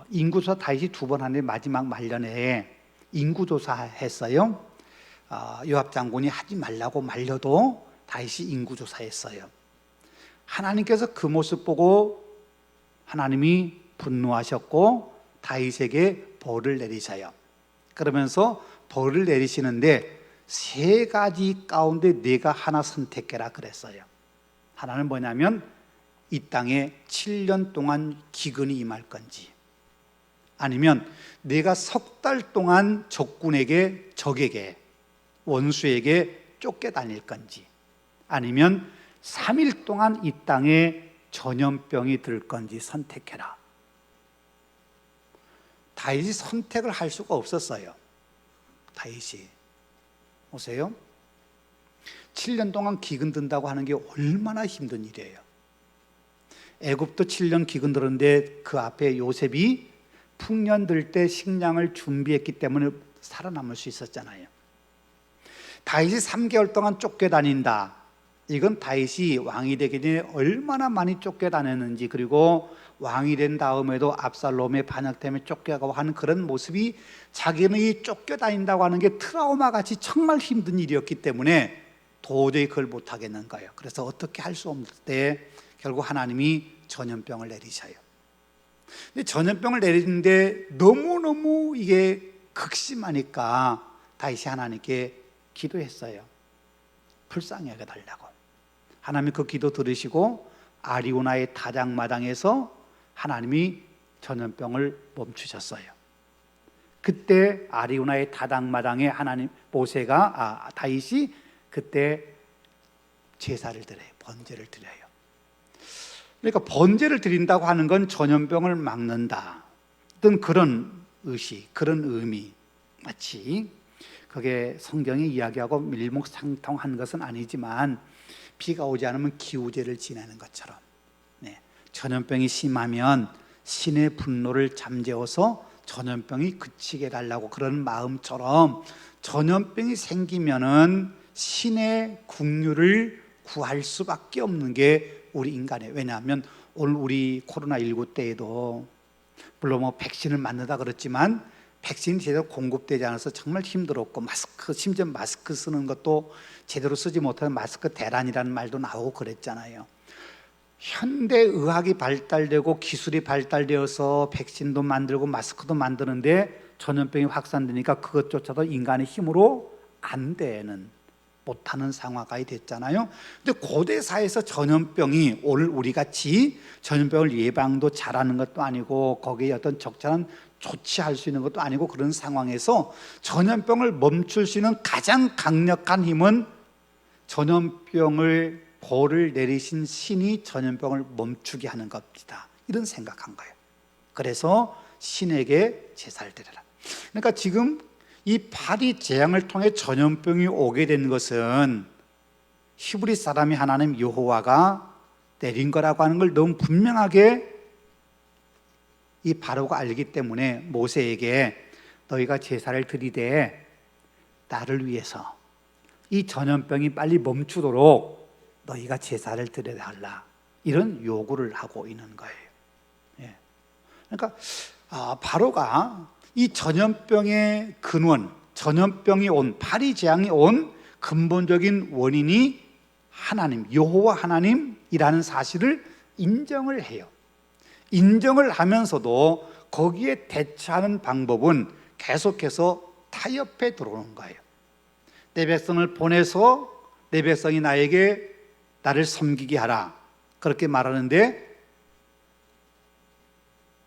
인구조사 다윗이 2번 하는데 마지막 말년에 인구조사했어요. 요압 장군이 하지 말라고 말려도 다윗이 인구조사했어요. 하나님께서 그 모습 보고 하나님이 분노하셨고 다윗에게 벌을 내리셔요. 그러면서 벌을 내리시는데 3가지 가운데 네가 하나 선택해라 그랬어요. 하나는 뭐냐면 이 땅에 7년 동안 기근이 임할 건지, 아니면 네가 3달 동안 적에게 원수에게 쫓겨다닐 건지, 아니면 3일 동안 이 땅에 전염병이 들 건지 선택해라. 다윗이 선택을 할 수가 없었어요. 다윗이 보세요, 7년 동안 기근 든다고 하는 게 얼마나 힘든 일이에요. 애굽도 7년 기근 들었는데 그 앞에 요셉이 풍년 들 때 식량을 준비했기 때문에 살아남을 수 있었잖아요. 다윗이 3개월 동안 쫓겨다닌다. 이건 다윗이 왕이 되기 전에 얼마나 많이 쫓겨다녔는지, 그리고 왕이 된 다음에도 압살롬의 반역 때문에 쫓겨가고 하는 그런 모습이, 자기는 이 쫓겨다닌다고 하는 게 트라우마 같이 정말 힘든 일이었기 때문에 도저히 그걸 못하겠는 거예요. 그래서 어떻게 할 수 없을 때 결국 하나님이 전염병을 내리셔요. 근데 전염병을 내리는데 너무너무 이게 극심하니까 다윗이 하나님께 기도했어요. 불쌍히 여겨달라고. 하나님이 그 기도 들으시고 아리우나의 타작마당에서 하나님이 전염병을 멈추셨어요. 그때 아리우나의 타작마당에 다윗이 그때 제사를 드려요. 번제를 드려요. 그러니까 번제를 드린다고 하는 건 전염병을 막는다, 어떤 그런 의식, 그런 의미. 마치 그게 성경이 이야기하고 밀목상통한 것은 아니지만 비가 오지 않으면 기우제를 지내는 것처럼, 전염병이 심하면 신의 분노를 잠재워서 전염병이 그치게 해달라고, 그런 마음처럼 전염병이 생기면은 신의 긍휼을 구할 수밖에 없는 게 우리 인간이에요. 왜냐하면 오늘 우리 코로나19 때에도 물론 백신을 맞는다 그랬지만 백신이 제대로 공급되지 않아서 정말 힘들었고, 심지어 마스크 쓰는 것도 제대로 쓰지 못하는 마스크 대란이라는 말도 나오고 그랬잖아요. 현대의학이 발달되고 기술이 발달되어서 백신도 만들고 마스크도 만드는데 전염병이 확산되니까 그것조차도 인간의 힘으로 안 되는, 못하는 상황이 됐잖아요. 근데 고대 사회에서 전염병이 오늘 우리 같이 전염병을 예방도 잘하는 것도 아니고 거기에 어떤 적절한 조치할 수 있는 것도 아니고, 그런 상황에서 전염병을 멈출 수 있는 가장 강력한 힘은 전염병을 벌을 내리신 신이 전염병을 멈추게 하는 겁니다. 이런 생각한 거예요. 그래서 신에게 제사를 드려라. 그러니까 지금 이 파리 재앙을 통해 전염병이 오게 된 것은 히브리 사람이 하나님 여호와가 내린 거라고 하는 걸 너무 분명하게 이 바로가 알기 때문에 모세에게 너희가 제사를 드리되 나를 위해서 이 전염병이 빨리 멈추도록 너희가 제사를 드려달라, 이런 요구를 하고 있는 거예요. 그러니까 바로가 이 전염병의 근원, 전염병이 온, 파리 재앙이 온 근본적인 원인이 하나님, 여호와 하나님이라는 사실을 인정을 해요. 인정을 하면서도 거기에 대처하는 방법은 계속해서 타협해 들어오는 거예요. 내 백성을 보내서 내 백성이 나를 섬기게 하라, 그렇게 말하는데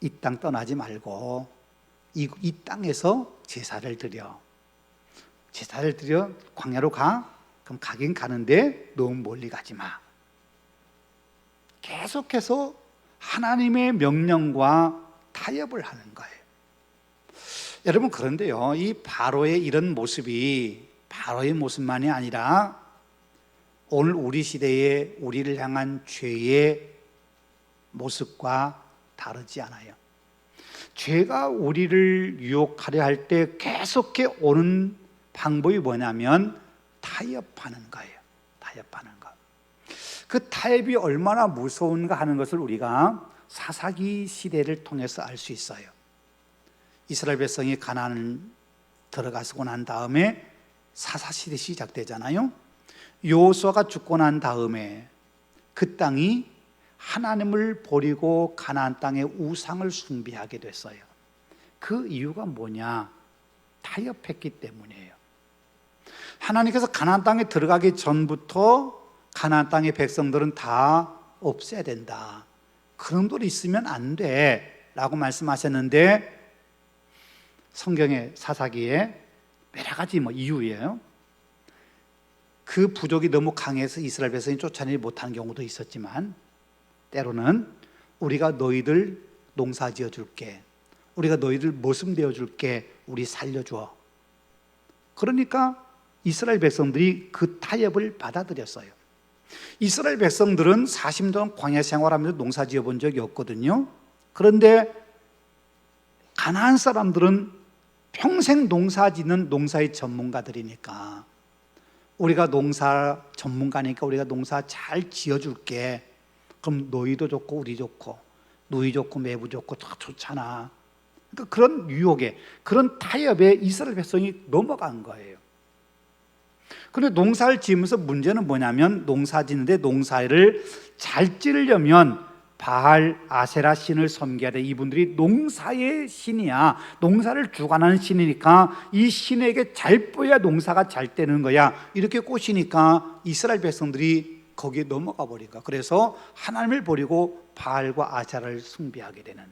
이 땅 떠나지 말고 이 땅에서 제사를 드려 광야로 가. 그럼 가긴 가는데 너무 멀리 가지 마. 계속해서 하나님의 명령과 타협을 하는 거예요. 여러분, 그런데요, 이 바로의 이런 모습이 바로의 모습만이 아니라 오늘 우리 시대에 우리를 향한 죄의 모습과 다르지 않아요. 죄가 우리를 유혹하려 할 때 계속해 오는 방법이 뭐냐면 타협하는 거예요. 타협하는 것. 그 타협이 얼마나 무서운가 하는 것을 우리가 사사기 시대를 통해서 알 수 있어요. 이스라엘 백성이 가나안을 들어가고 난 다음에 사사 시대 시작되잖아요. 여호수아가 죽고 난 다음에 그 땅이 하나님을 버리고 가나안 땅의 우상을 숭배하게 됐어요. 그 이유가 뭐냐? 타협했기 때문이에요. 하나님께서 가나안 땅에 들어가기 전부터 가나안 땅의 백성들은 다 없애야 된다, 그런 돌이 있으면 안 돼 라고 말씀하셨는데, 성경의 사사기에 여러 가지 이유예요. 그 부족이 너무 강해서 이스라엘 백성이 쫓아내지 못하는 경우도 있었지만, 때로는 우리가 너희들 농사 지어줄게, 우리가 너희들 모습 되어줄게, 우리 살려줘. 그러니까 이스라엘 백성들이 그 타협을 받아들였어요. 이스라엘 백성들은 40년 광야 생활하면서 농사 지어본 적이 없거든요. 그런데 가나안 사람들은 평생 농사 짓는 농사의 전문가들이니까, 우리가 농사 전문가니까 우리가 농사 잘 지어줄게. 그럼 너희도 좋고 우리 좋고 누이 좋고 매부 좋고 다 좋잖아. 그러니까 그런 유혹에, 그런 타협에 이스라엘 백성이 넘어간 거예요. 그런데 농사를 지으면서 문제는 뭐냐면, 농사 짓는데 농사를 잘 지으려면 바알, 아세라 신을 섬겨야 돼. 이분들이 농사의 신이야. 농사를 주관하는 신이니까 이 신에게 잘 보여야 농사가 잘 되는 거야. 이렇게 꼬시니까 이스라엘 백성들이 거기에 넘어가 버린 거야. 그래서 하나님을 버리고 바알과 아세라를 숭배하게 되는.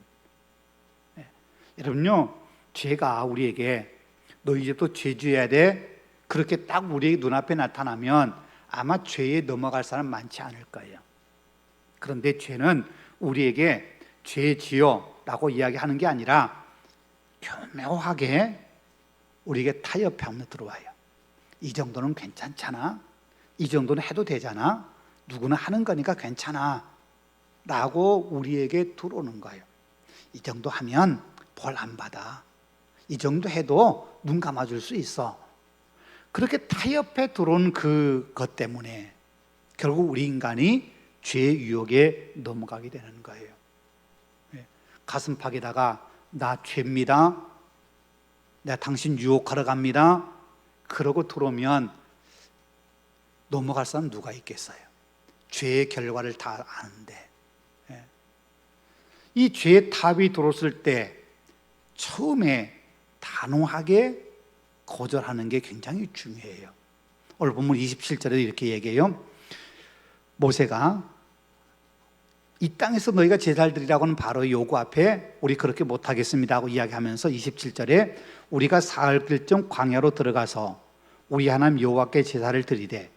여러분요, 죄가 우리에게 너 이제 또 죄 지어야 돼, 그렇게 딱 우리 눈앞에 나타나면 아마 죄에 넘어갈 사람 많지 않을 거예요. 그런데 죄는 우리에게 죄 지어 라고 이야기하는 게 아니라 교묘하게 우리에게 타협하며 들어와요. 이 정도는 괜찮잖아, 이 정도는 해도 되잖아, 누구나 하는 거니까 괜찮아 라고 우리에게 들어오는 거예요. 이 정도 하면 벌 안 받아, 이 정도 해도 눈 감아줄 수 있어. 그렇게 타협해 들어온 그것 때문에 결국 우리 인간이 죄의 유혹에 넘어가게 되는 거예요. 가슴팍에다가 나 죄입니다, 내가 당신 유혹하러 갑니다, 그러고 들어오면 넘어갈 사람 누가 있겠어요? 죄의 결과를 다 아는데. 이 죄의 탑이 들어왔을 때 처음에 단호하게 거절하는 게 굉장히 중요해요. 오늘 본문 27절에 이렇게 얘기해요. 모세가 이 땅에서 너희가 제사를 드리라고 하는 바로의 요구 앞에 우리 그렇게 못하겠습니다 하고 이야기하면서 27절에 우리가 사흘 길쯤 광야로 들어가서 우리 하나님 여호와께 제사를 드리되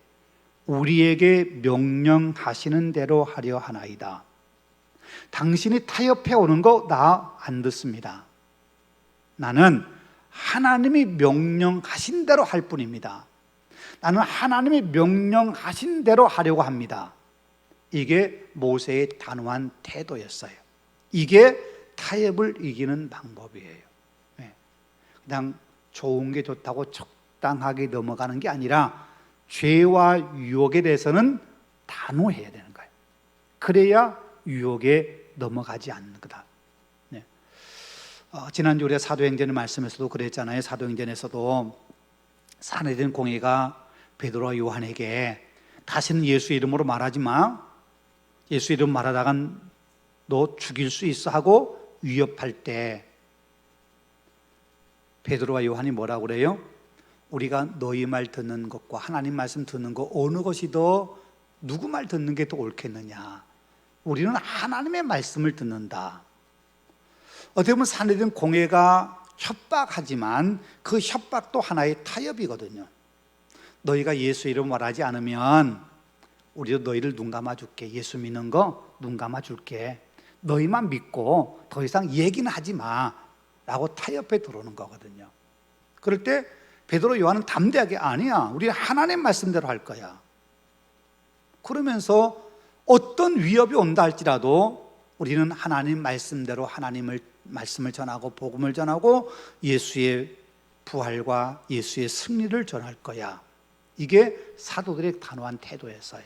우리에게 명령하시는 대로 하려 하나이다. 당신이 타협해 오는 거 나 안 듣습니다. 나는 하나님이 명령하신 대로 할 뿐입니다. 나는 하나님이 명령하신 대로 하려고 합니다. 이게 모세의 단호한 태도였어요. 이게 타협을 이기는 방법이에요. 그냥 좋은 게 좋다고 적당하게 넘어가는 게 아니라 죄와 유혹에 대해서는 단호해야 되는 거예요. 그래야 유혹에 넘어가지 않는 거다. 지난주 우리가 사도행전의 말씀에서도 그랬잖아요. 사도행전에서도 산헤드린 공회가 베드로와 요한에게 다시는 예수 이름으로 말하지 마, 예수 이름 말하다간 너 죽일 수 있어 하고 위협할 때 베드로와 요한이 뭐라고 그래요? 우리가 너희 말 듣는 것과 하나님 말씀 듣는 것 어느 것이 더, 누구 말 듣는 게 더 옳겠느냐? 우리는 하나님의 말씀을 듣는다. 어떻게 보면 산헤드린 공회가 협박하지만 그 협박도 하나의 타협이거든요. 너희가 예수 이름 말하지 않으면 우리도 너희를 눈 감아줄게. 예수 믿는 거 눈 감아줄게. 너희만 믿고 더 이상 얘기는 하지 마. 라고 타협해 들어오는 거거든요. 그럴 때 베드로 요한은 담대하게 아니야, 우리는 하나님 말씀대로 할 거야. 그러면서 어떤 위협이 온다 할지라도 우리는 하나님 말씀대로 하나님을 말씀을 전하고 복음을 전하고 예수의 부활과 예수의 승리를 전할 거야. 이게 사도들의 단호한 태도였어요.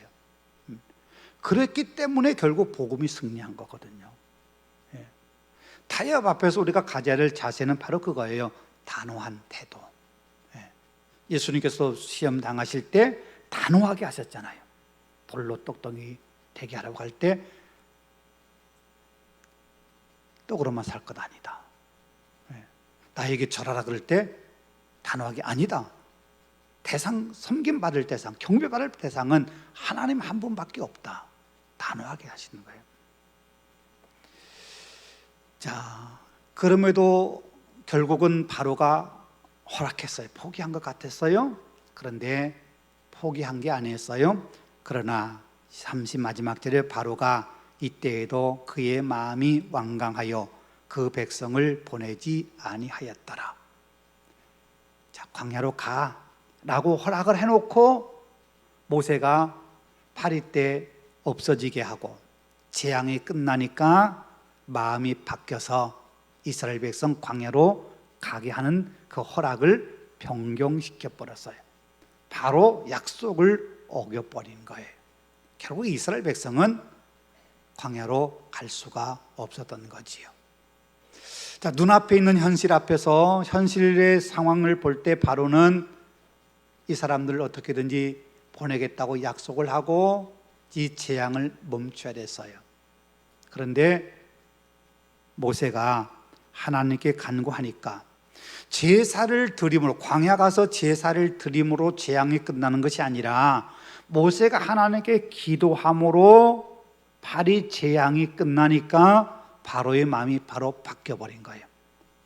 그랬기 때문에 결국 복음이 승리한 거거든요. 예. 타협 앞에서 우리가 가져야 될 자세는 바로 그거예요. 단호한 태도. 예. 예수님께서 시험 당하실 때 단호하게 하셨잖아요. 돌로 똑똑히 되게 하라고 할 때 떡으로만 살 것 아니다. 예. 나에게 절하라 그럴 때 단호하게 아니다. 대상, 섬김받을 대상, 경배받을 대상은 하나님 한 분밖에 없다. 단호하게 하시는 거예요. 자, 그럼에도 결국은 바로가 허락했어요. 포기한 것 같았어요. 그런데 포기한 게 아니었어요. 그러나 30 마지막 절에 바로가 이때에도 그의 마음이 완강하여 그 백성을 보내지 아니하였더라. 자, 광야로 가 라고 허락을 해놓고 모세가 파리 때 없어지게 하고 재앙이 끝나니까 마음이 바뀌어서 이스라엘 백성 광야로 가게 하는 그 허락을 변경시켜 버렸어요. 바로 약속을 어겨버린 거예요. 결국 이스라엘 백성은 광야로 갈 수가 없었던 거지요. 자, 눈앞에 있는 현실 앞에서 현실의 상황을 볼 때 바로는 이 사람들을 어떻게든지 보내겠다고 약속을 하고 이 재앙을 멈춰야 됐어요. 그런데 모세가 하나님께 간구하니까 제사를 드림으로, 광야 가서 제사를 드림으로 재앙이 끝나는 것이 아니라 모세가 하나님께 기도함으로 파리 재앙이 끝나니까 바로의 마음이 바로 바뀌어버린 거예요.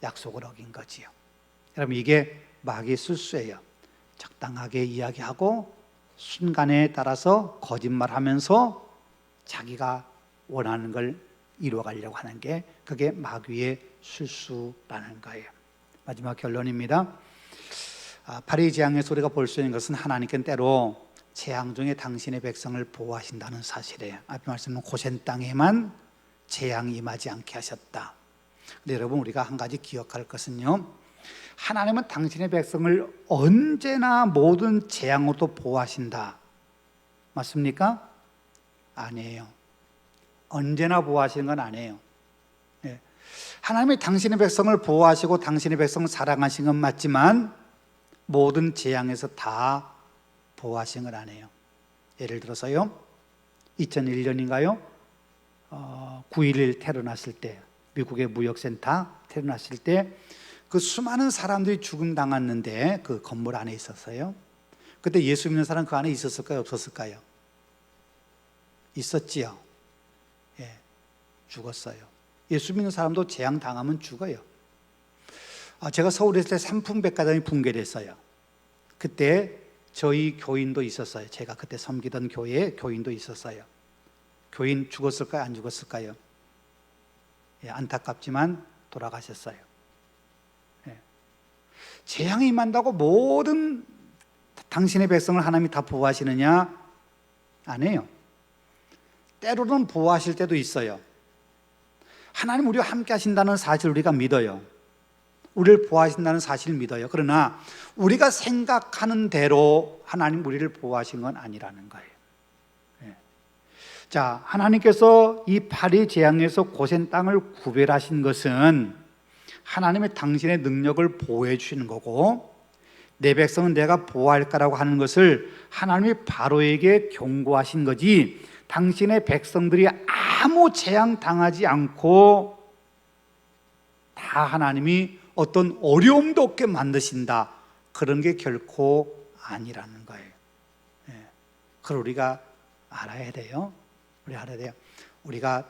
약속을 어긴 거지요. 여러분, 이게 마귀의 술수예요. 적당하게 이야기하고 순간에 따라서 거짓말하면서 자기가 원하는 걸 이루어가려고 하는 게, 그게 마귀의 술수라는 거예요. 마지막 결론입니다. 파리 재앙에서 우리가 볼 수 있는 것은 하나님께는 때로 재앙 중에 당신의 백성을 보호하신다는 사실이에요. 앞에 말씀은 고센 땅에만 재앙이 임하지 않게 하셨다. 근데 여러분, 우리가 한 가지 기억할 것은요, 하나님은 당신의 백성을 언제나 모든 재앙으로도 보호하신다. 맞습니까? 아니에요. 언제나 보호하시는 건 아니에요. 예. 하나님이 당신의 백성을 보호하시고 당신의 백성을 사랑하신 건 맞지만 모든 재앙에서 다 보호하신 건 아니에요. 예를 들어서요, 2001년인가요? 9.11 테러 났을 때, 미국의 무역센터 테러 났을 때 그 수많은 사람들이 죽음 당했는데 그 건물 안에 있었어요. 그때 예수 믿는 사람 그 안에 있었을까요? 없었을까요? 있었지요. 예, 죽었어요. 예수 믿는 사람도 재앙 당하면 죽어요. 제가 서울에 있을 때 삼풍백화점이 붕괴됐어요. 그때 저희 교인도 있었어요. 제가 그때 섬기던 교회에 교인도 있었어요. 교인 죽었을까요? 안 죽었을까요? 예, 안타깝지만 돌아가셨어요. 예. 재앙이 임한다고 모든 당신의 백성을 하나님이 다 보호하시느냐? 아니에요. 때로는 보호하실 때도 있어요. 하나님 우리와 함께 하신다는 사실을 우리가 믿어요. 우리를 보호하신다는 사실을 믿어요. 그러나 우리가 생각하는 대로 하나님 우리를 보호하신 건 아니라는 거예요. 예. 자, 하나님께서 이 파리 재앙에서 고센 땅을 구별하신 것은 하나님의 당신의 능력을 보호해 주시는 거고, 내 백성은 내가 보호할 거라고 하는 것을 하나님이 바로에게 경고하신 거지, 당신의 백성들이 아무 재앙 당하지 않고 다 하나님이 어떤 어려움도 없게 만드신다, 그런 게 결코 아니라는 거예요. 예. 그걸 우리가 알아야 돼요. 우리 알아야 돼요. 우리가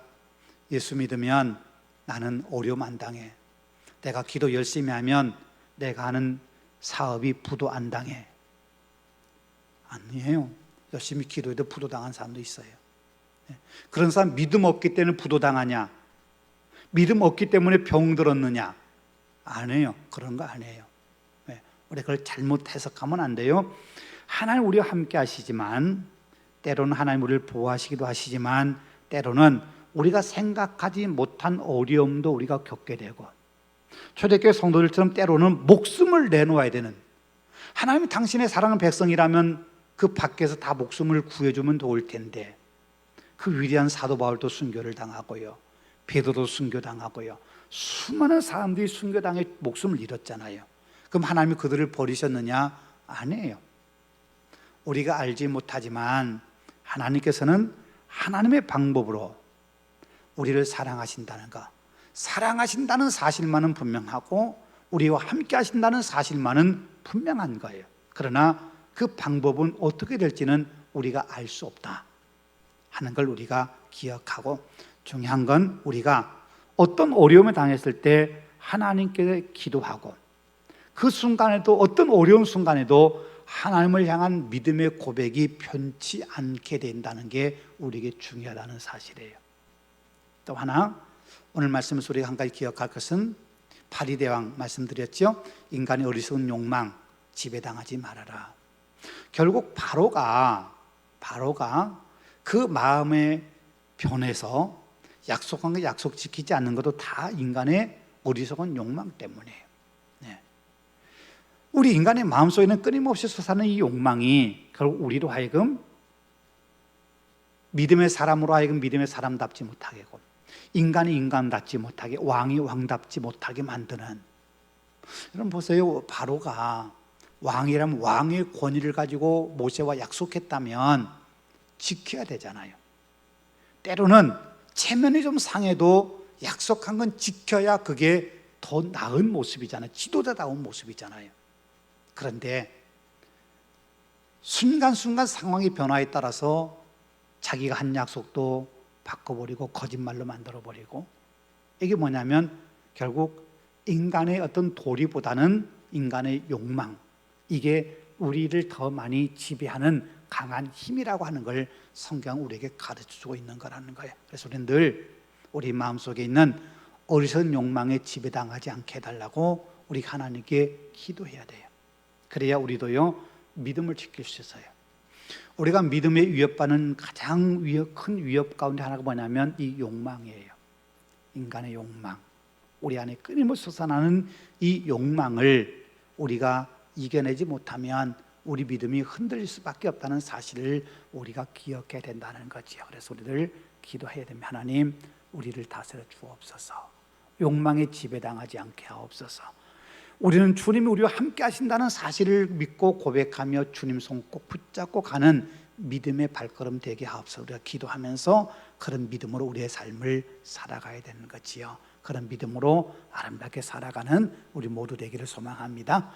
예수 믿으면 나는 어려움 안 당해. 내가 기도 열심히 하면 내가 하는 사업이 부도 안 당해. 아니에요. 열심히 기도해도 부도 당한 사람도 있어요. 예. 그런 사람 믿음 없기 때문에 부도 당하냐? 믿음 없기 때문에 병 들었느냐? 안 해요. 그런 거 안 해요. 우리 그걸 잘못 해석하면 안 돼요. 하나님 우리와 함께 하시지만, 때로는 하나님 우리를 보호하시기도 하시지만, 때로는 우리가 생각하지 못한 어려움도 우리가 겪게 되고, 초대교회 성도들처럼 때로는 목숨을 내놓아야 되는, 하나님이 당신의 사랑하는 백성이라면 그 밖에서 다 목숨을 구해주면 좋을 텐데, 그 위대한 사도 바울도 순교를 당하고요, 베드로도 순교당하고요, 수많은 사람들이 순교당해 목숨을 잃었잖아요. 그럼 하나님이 그들을 버리셨느냐? 아니에요. 우리가 알지 못하지만 하나님께서는 하나님의 방법으로 우리를 사랑하신다는 것, 사랑하신다는 사실만은 분명하고 우리와 함께 하신다는 사실만은 분명한 거예요. 그러나 그 방법은 어떻게 될지는 우리가 알 수 없다 하는 걸 우리가 기억하고, 중요한 건 우리가 어떤 어려움에 당했을 때 하나님께 기도하고, 그 순간에도, 어떤 어려운 순간에도 하나님을 향한 믿음의 고백이 변치 않게 된다는 게 우리에게 중요하다는 사실이에요. 또 하나, 오늘 말씀에서 우리가 한 가지 기억할 것은 바리대왕 말씀드렸죠. 인간의 어리석은 욕망 지배당하지 말아라. 결국 바로가 그 마음에 변해서 약속한 거 약속 지키지 않는 것도 다 인간의 어리석은 욕망 때문이에요. 우리 인간의 마음속에는 끊임없이 솟아나는 이 욕망이 결국 우리로 하여금 믿음의 사람으로 하여금 믿음의 사람답지 못하게 하고, 인간이 인간답지 못하게, 왕이 왕답지 못하게 만드는. 여러분 보세요. 바로가 왕이라면 왕의 권위를 가지고 모세와 약속했다면 지켜야 되잖아요. 때로는 체면이 좀 상해도 약속한 건 지켜야 그게 더 나은 모습이잖아요. 지도자다운 모습이잖아요. 그런데 순간순간 상황의 변화에 따라서 자기가 한 약속도 바꿔버리고 거짓말로 만들어버리고, 이게 뭐냐면 결국 인간의 어떤 도리보다는 인간의 욕망, 이게 우리를 더 많이 지배하는 강한 힘이라고 하는 걸 성경은 우리에게 가르쳐주고 있는 거라는 거예요. 그래서 우리는 늘 우리 마음속에 있는 어리석은 욕망에 지배당하지 않게 해달라고 우리 하나님께 기도해야 돼요. 그래야 우리도요 믿음을 지킬 수 있어요. 우리가 믿음에 위협받는 가장 큰 위협 가운데 하나가 뭐냐면 이 욕망이에요. 인간의 욕망, 우리 안에 끊임없이 솟아나는 이 욕망을 우리가 이겨내지 못하면 우리 믿음이 흔들릴 수밖에 없다는 사실을 우리가 기억해야 된다는 거지요. 그래서 우리들 기도해야 됩니다. 하나님, 우리를 다스려 주옵소서. 욕망에 지배당하지 않게 하옵소서. 우리는 주님이 우리와 함께 하신다는 사실을 믿고 고백하며 주님 손 꼭 붙잡고 가는 믿음의 발걸음 되게 하옵소서. 우리가 기도하면서 그런 믿음으로 우리의 삶을 살아가야 되는 거지요. 그런 믿음으로 아름답게 살아가는 우리 모두 되기를 소망합니다.